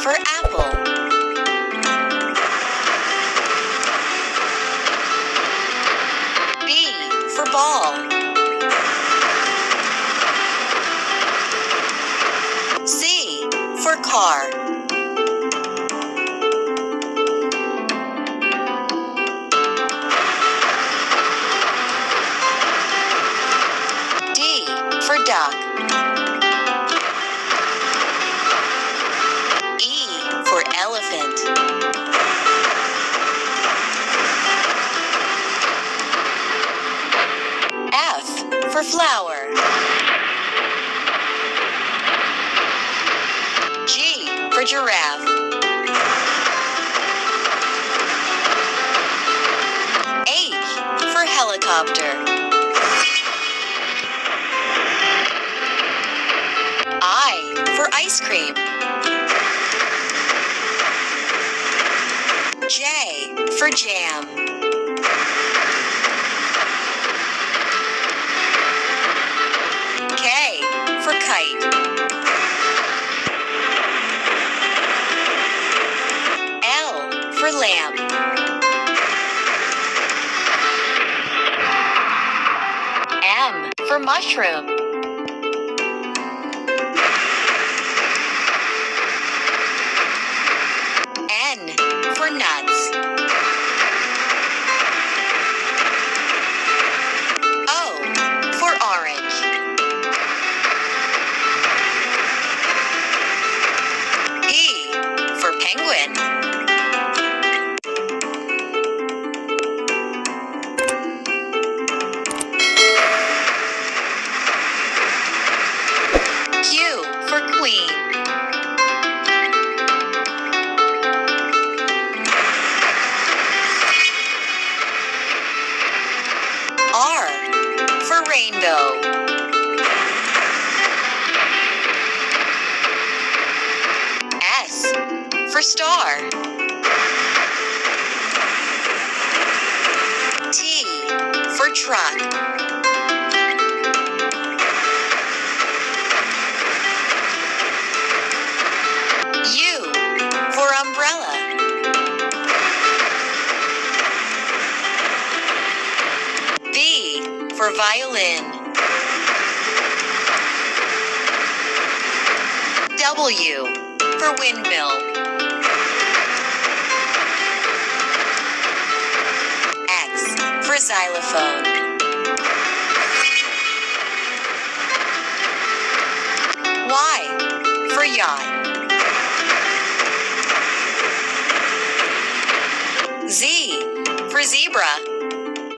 for apple. B for ball. C for car. D for duck. E for elephant. F for flower. G for giraffe. H for helicopter. I for ice cream. J for jam. K for kite. L for lamp. M for mushroom. N for nuts. O for orange. P for penguin. Q for queen. R for rainbow. S for star. T for truck. U for umbrella. V for violin. W for windmill. X for xylophone. Y for yacht. Z for zebra.